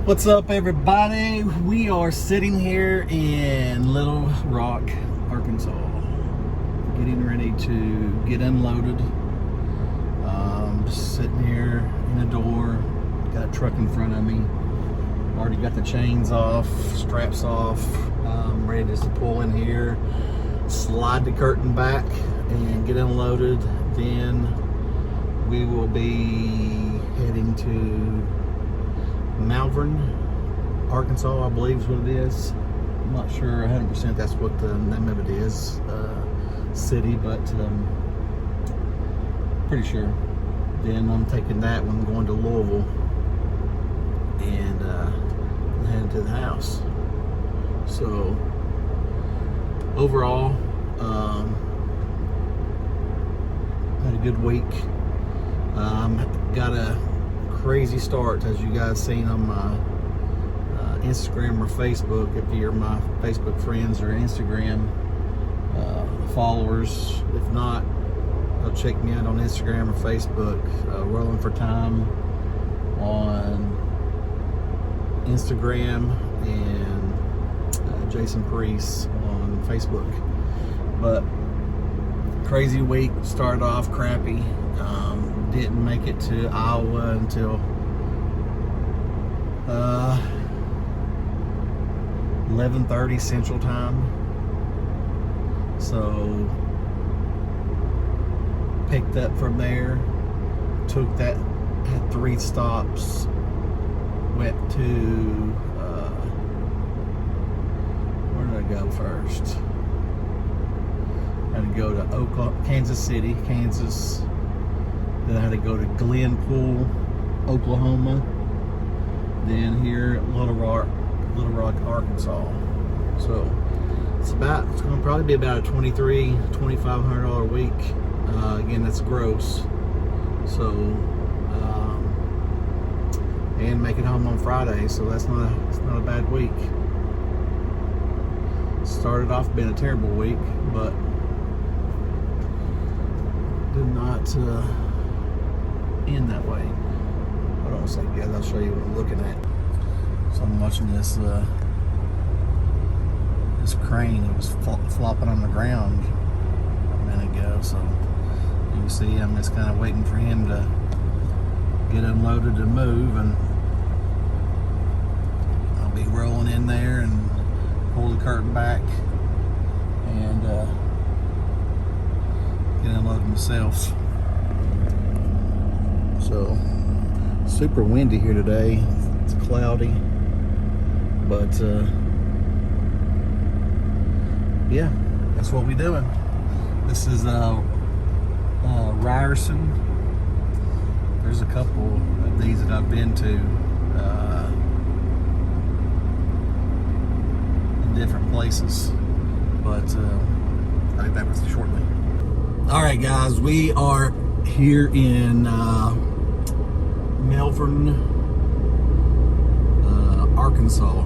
What's up, everybody? We are sitting here in Little Rock, Arkansas, getting ready to get unloaded. Just sitting here in the door, got a truck in front of me. Already got the chains off, straps off. Ready just to pull in here, slide the curtain back, and get unloaded. Then we will be heading to Malvern, Arkansas, I believe is what it is. I'm not sure 100% that's what the name of it is, city, but pretty sure. Then I'm taking that one, going to Louisville, and heading to the house. So overall, had a good week. Got a crazy start, as you guys seen on my Instagram or Facebook. If you're my Facebook friends or Instagram followers, if not, go check me out on Instagram or Facebook. Rolling for Time on Instagram, and Jason Priest on Facebook. But crazy week, started off crappy. Didn't make it to Iowa until 11:30 Central Time. So picked up from there, took that, had 3 stops, went to where did I go first? I had to go to Kansas City, Kansas. Then I had to go to Glenpool, Oklahoma. Then here at Little Rock, Arkansas. So it's going to probably be about a $2,500 a week. Again, that's gross. So and make it home on Friday. So it's not a bad week. Started off being a terrible week, but did not end that way. Hold on a second, guys. I'll show you what I'm looking at. So I'm watching this this crane. It was flopping on the ground a minute ago. So you can see I'm just kind of waiting for him to get unloaded and move, and I'll be rolling in there and pull the curtain back and get unloaded myself. So super windy here today. It's cloudy, but yeah, that's what we're doing. This is Ryerson. There's a couple of these that I've been to in different places, but I'll be back with you shortly. All right, guys, we are here in Malvern, Arkansas.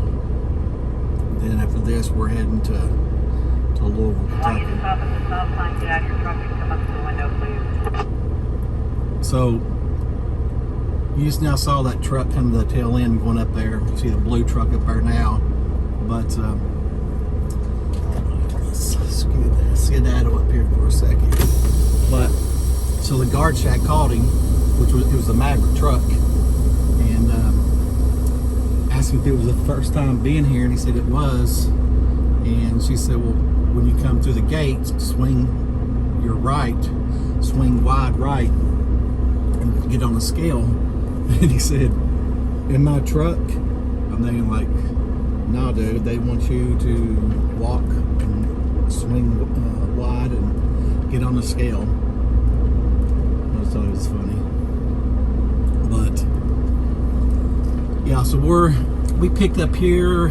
Then after this, we're heading to Louisville, Kentucky. So you just now saw that truck come to the tail end going up there. You see the blue truck up there now, but let's skedaddle up here for a second. But so the guard shack called him, it was a Maverick truck, and asked him if it was the first time being here, and he said it was. And she said, well, when you come through the gates, swing your right, swing wide right, and get on the scale. And he said, in my truck? I'm thinking like, no, dude, they want you to walk and swing wide and get on the scale. I just thought it was funny. But yeah, so we picked up here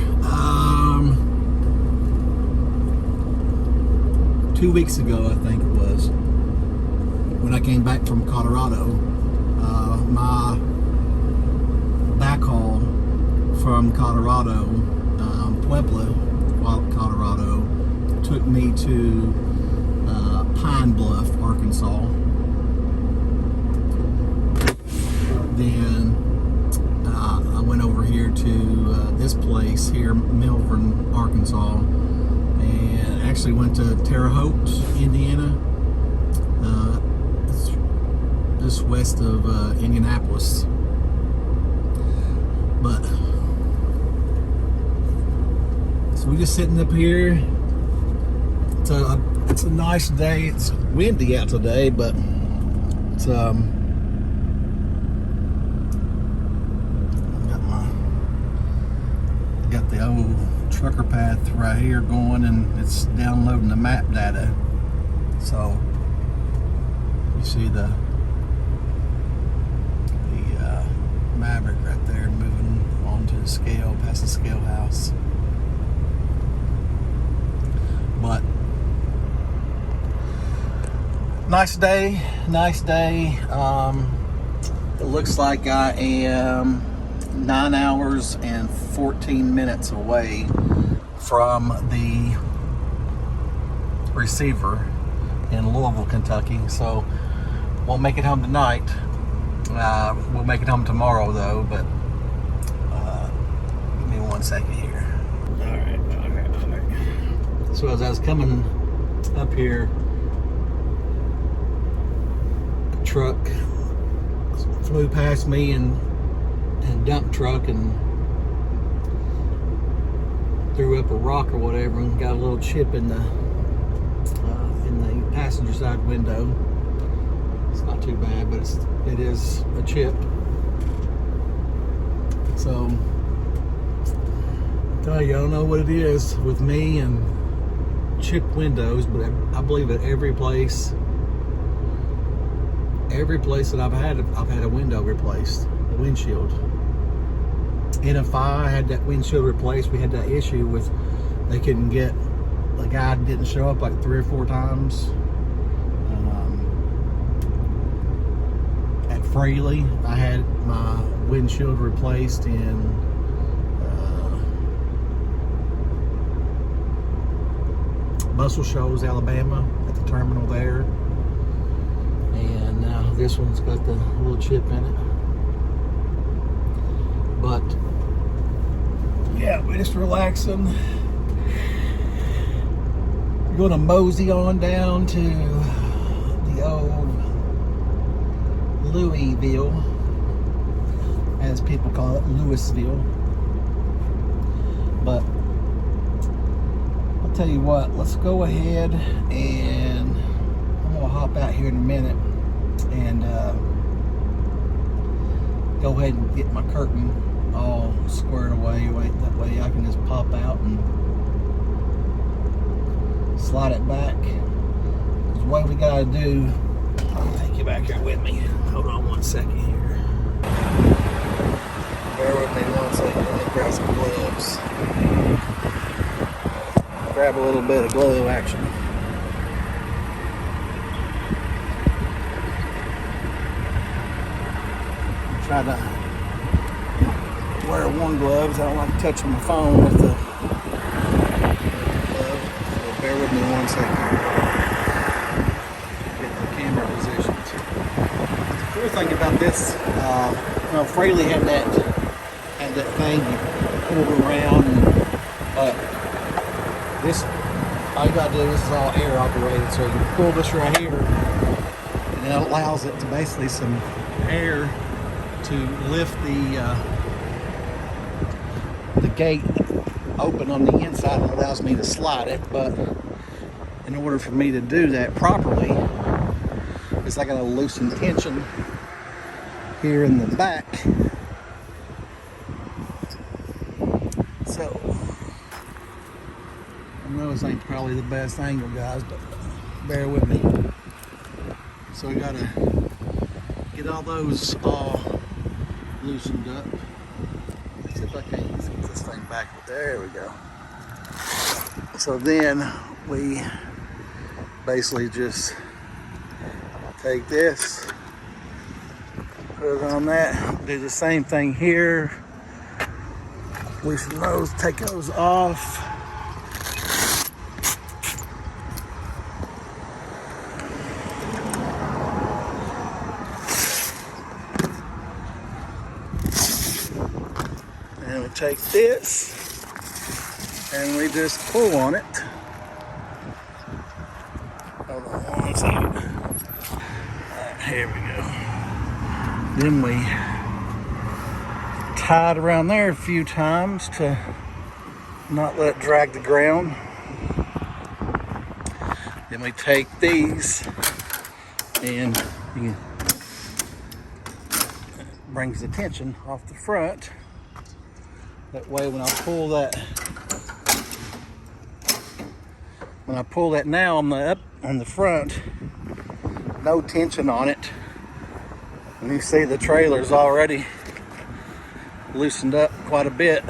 2 weeks ago, I think it was, when I came back from Colorado. My backhaul from Colorado, Puebla, Colorado, took me to Pine Bluff, Arkansas. Then I went over here to this place here, Milford, Arkansas, and actually went to Terre Haute, Indiana. It's just west of Indianapolis. But so we're just sitting up here. It's a nice day. It's windy out today, but it's got the old trucker path right here going, and it's downloading the map data. So you see the Maverick right there moving onto the scale, past the scale house. But nice day. It looks like I am 9 hours and 14 minutes away from the receiver in Louisville, Kentucky. So won't make it home tonight. We'll make it home tomorrow though, but give me 1 second here. All right. So as I was coming up here, a truck flew past me and dump truck and threw up a rock or whatever and got a little chip in the passenger side window. It's not too bad, but it is a chip. So I tell you, I don't know what it is with me and chipped windows, but I believe at every place that I've had a window replaced, a windshield. NFI had that windshield replaced. We had that issue with they couldn't get, the guy didn't show up like 3 or 4 times. At Freely, I had my windshield replaced in Muscle Shoals, Alabama, at the terminal there. And now this one's got the little chip in it. But yeah, we're just relaxing. We're going to mosey on down to the old Louisville, as people call it, Louisville. But I'll tell you what, let's go ahead and I'm gonna hop out here in a minute and go ahead and get my curtain all squared away. That way I can just pop out and slide it back. Because what we gotta do, I'll take you back here with me. Hold on 1 second here. Bear with me 1 second. Let me grab some gloves. Grab a little bit of glove action. Try to wear one glove. I don't like touching my phone with the glove. So bear with me 1 second. Get the camera positioned. The cool thing about this, Fraley had that thing you pull around, but this, all you gotta do, this is all air operated, so you pull this right here, and it allows it to basically some air to lift the gate open on the inside. It allows me to slide it, but in order for me to do that properly, it's like a loosen tension here in the back. So I know this ain't probably the best angle, guys, but bear with me. So we gotta get all those all loosened up. Let's see if I can get this thing back. There we go. So then we basically just take this, put it on that, do the same thing here. Loosen those, take those off. take this and we just pull on it. Hold on one second. Here we go. Then we tie it around there a few times to not let it drag the ground. Then we take these and it brings the tension off the front. That way when I pull that now on the front, no tension on it. And you see the trailer's already loosened up quite a bit.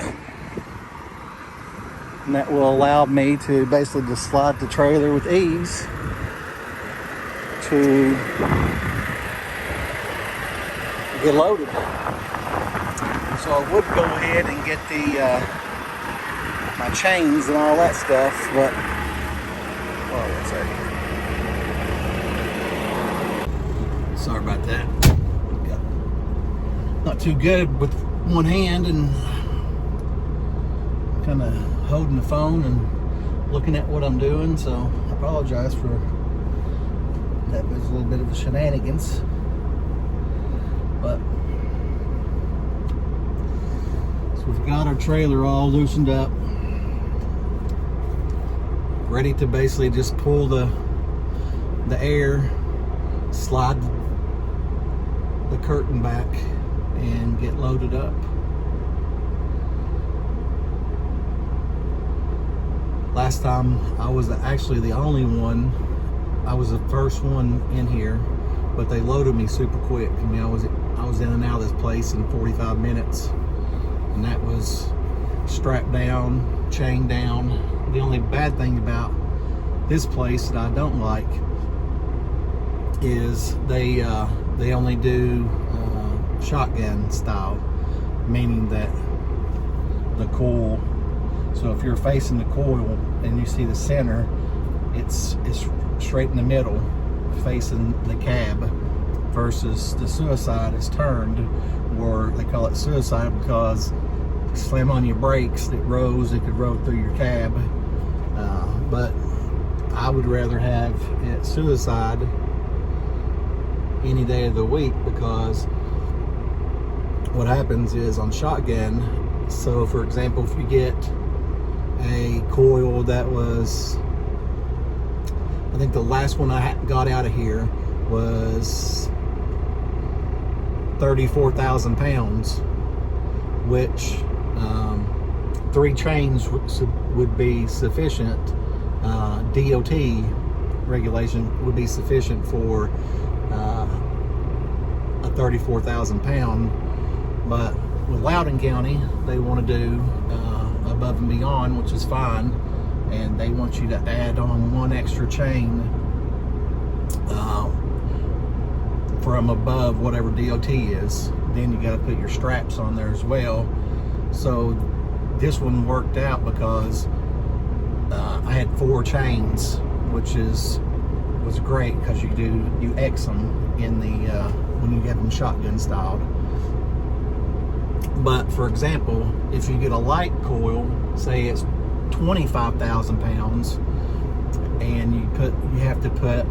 And that will allow me to basically just slide the trailer with ease to get loaded. So I would go ahead and get the my chains and all that stuff, but one second. Sorry about that. Not too good with one hand and kind of holding the phone and looking at what I'm doing, so I apologize for that. Was a little bit of the shenanigans, but so we've got our trailer all loosened up, ready to basically just pull the air, slide the curtain back and get loaded up. Last time I was actually the only one. I was the first one in here, but they loaded me super quick. I mean, I was in and out of this place in 45 minutes, and that was strapped down, chained down. The only bad thing about this place that I don't like is they only do shotgun style, meaning that the coil. So if you're facing the coil and you see the center, it's straight in the middle, facing the cab, versus the suicide is turned, or they call it suicide because you slam on your brakes, it could roll through your cab. But I would rather have it suicide any day of the week, because what happens is on shotgun, so for example, if you get a coil that was, I think the last one I got out of here was 34,000 pounds, which 3 chains would be sufficient. DOT regulation would be sufficient for a 34,000 pound, but with Loudon County, they want to do above and beyond, which is fine, and they want you to add on 1 extra chain from above whatever DOT is. Then you got to put your straps on there as well. So this one worked out because I had 4 chains, which was great, because you X them in the when you get them shotgun styled. But for example, if you get a light coil, say it's 25,000 pounds, and you have to put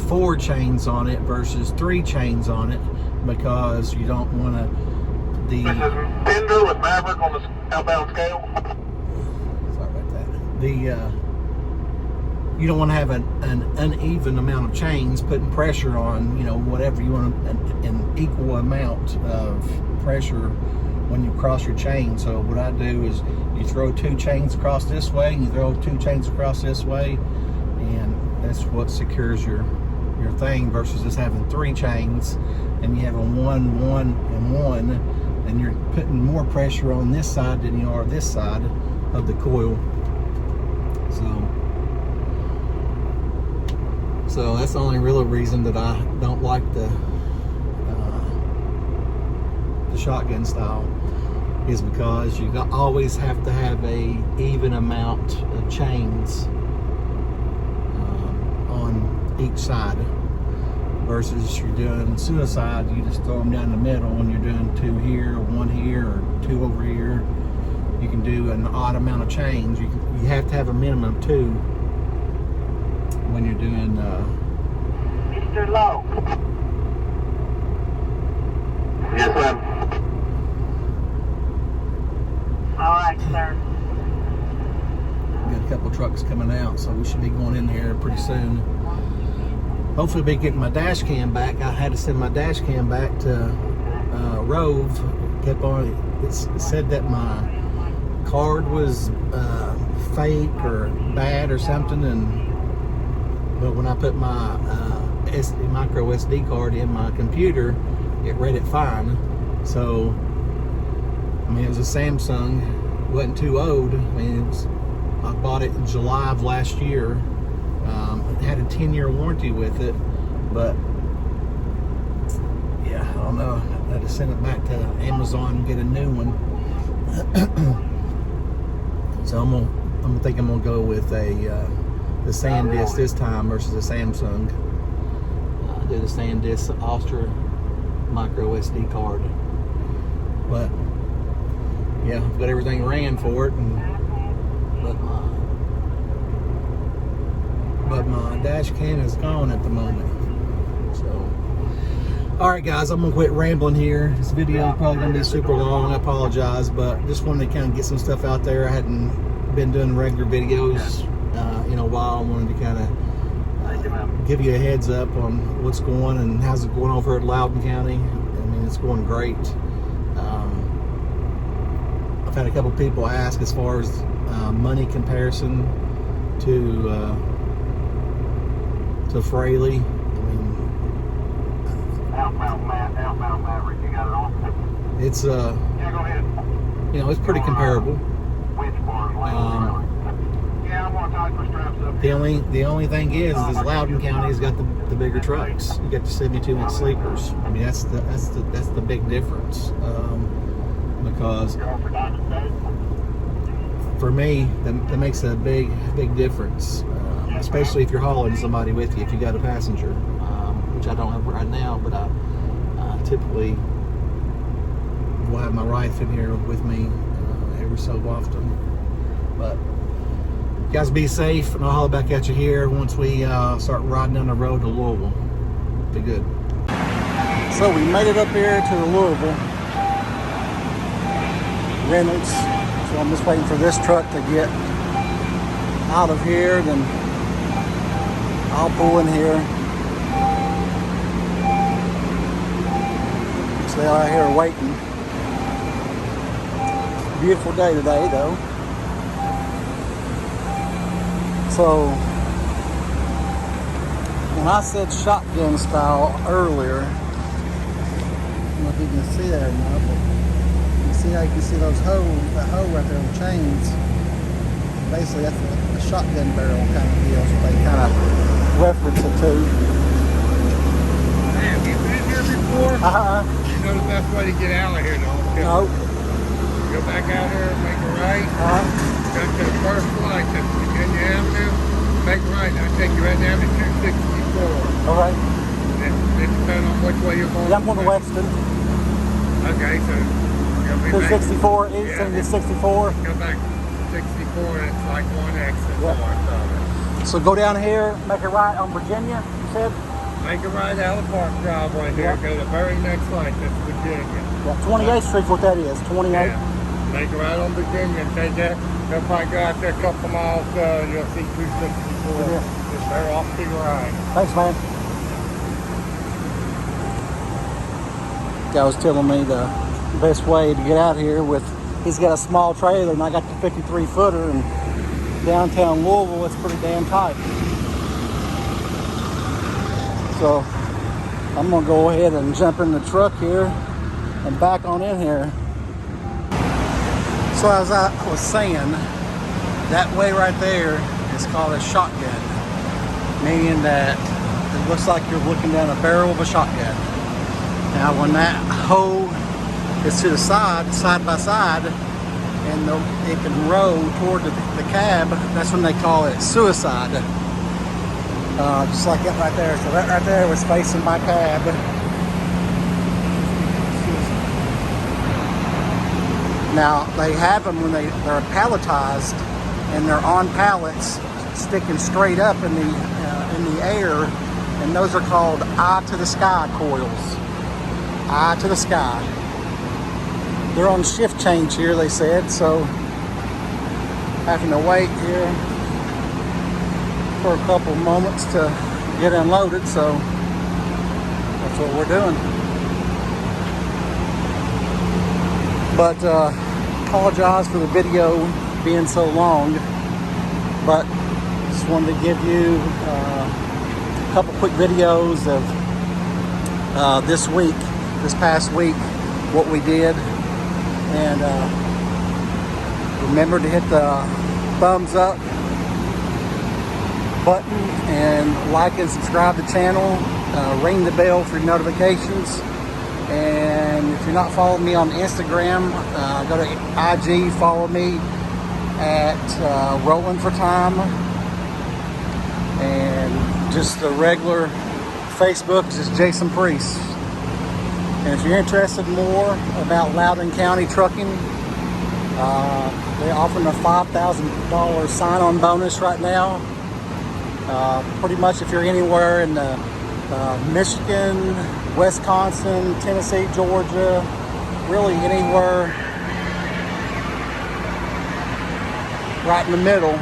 4 chains on it versus 3 chains on it, because you don't want to. This is Bender with Maverick on the outbound scale. Sorry about that. You don't want to have an uneven amount of chains putting pressure on, whatever you want, an equal amount of pressure when you cross your chain. So what I do is you throw 2 chains across this way, and you throw 2 chains across this way, and that's what secures your thing, versus just having 3 chains and you have a 1, 1, and 1, and you're putting more pressure on this side than you are this side of the coil. So that's the only real reason that I don't like the shotgun style, is because you always have to have a even amount of chains on each side, versus you're doing suicide, you just throw them down the middle, and you're doing 2 here, 1 here, or 2 over here. you can do an odd amount of change. You have to have a minimum of 2 when you're doing. Mr. Lowe. Yes, ma'am. All right, sir. Got a couple trucks coming out, so we should be going in there pretty soon. Hopefully, be getting my dash cam back. I had to send my dash cam back to Rove. Kept on. It said that my card was fake or bad or something, but when I put my micro SD card in my computer, it read it fine. So, I mean, it was a Samsung. It wasn't too old. I mean, I bought it in July of last year. It had a 10-year warranty with it, but yeah, I don't know. I had to send it back to Amazon and get a new one. So I'm gonna go with the SanDisk this time versus the Samsung. I did a SanDisk Ultra micro SD card, but yeah, I've got everything ran for it, but my dash cam is gone at the moment. So, all right, guys, I'm gonna quit rambling here. This video is probably gonna be super long. I apologize, but just wanted to kind of get some stuff out there. I hadn't been doing regular videos in a while. I wanted to kind of give you a heads up on what's going and how's it going over at Loudon County. I mean, it's going great. I've had a couple people ask as far as money comparison to Fraley. I mean, outbound Maverick, you got it on? It's yeah, go ahead. You know, it's pretty comparable. Yeah, I'm gonna tie my straps up. The only thing is Loudon County has got the bigger trucks. You got the 72-inch sleepers. I mean, that's the big difference. Because for me, that makes a big difference. Especially if you're hauling somebody with you, if you got a passenger, which I don't have right now, but I typically will have my wife in here with me every so often. But you guys be safe, and I'll holler back at you here once we start riding down the road to Louisville. Be good. So we made it up here to the Louisville Reynolds. So I'm just waiting for this truck to get out of here, then I'll pull in here. So they're out here waiting. Beautiful day today, though. So when I said shotgun style earlier, I don't know if you can see that or not, but you see how you can see those that hole right there on the chains. Basically, that's a shotgun barrel kind of deal, so they kind of reference it to. Hey, have you been here before? You know the best way to get out of here, don't you? No. Go back out here and make a right. Go to the first light, that's Virginia Avenue. Make a right, I'll take you right down to 264. All right. It depends on which way you're going. Yeah, I'm going to Weston. Okay, so you'll be 264 east and 64. Go back 64, it's like one exit. Yep. North. So go down here, make a right on Virginia, you said? Make a right out of the park driveway here. Yep. Go to the very next light, that's Virginia. Yeah, 28th Street's what that is, 28. Yeah. Make a right on Virginia and take that. They'll probably go out there a couple miles, you'll see 264. Yeah. Just better off to your right. Thanks, man. Guy was telling me the best way to get out here with, he's got a small trailer and I got the 53 footer, and downtown Louisville, it's pretty damn tight. So I'm gonna go ahead and jump in the truck here and back on in here. So as I was saying, that way right there is called a shotgun, meaning that it looks like you're looking down a barrel of a shotgun. Now when that hole is to the side by side, and it can roll toward the cab, that's when they call it suicide. Just like that right there. So that right there was facing my cab. Now they have them when they're palletized and they're on pallets sticking straight up in the air, and those are called eye to the sky coils. Eye to the sky. They're on shift change here, they said, so having to wait here for a couple moments to get unloaded, so that's what we're doing. But apologize for the video being so long, but just wanted to give you a couple quick videos of this past week, what we did. And remember to hit the thumbs up button and like and subscribe to the channel. Ring the bell for notifications. And if you're not following me on Instagram, go to IG, follow me at Rolling for Time. And just the regular Facebook is just Jason Priest. And if you're interested more about Loudon County Trucking, they're offering a $5,000 sign-on bonus right now. Pretty much if you're anywhere in Michigan, Wisconsin, Tennessee, Georgia, really anywhere right in the middle,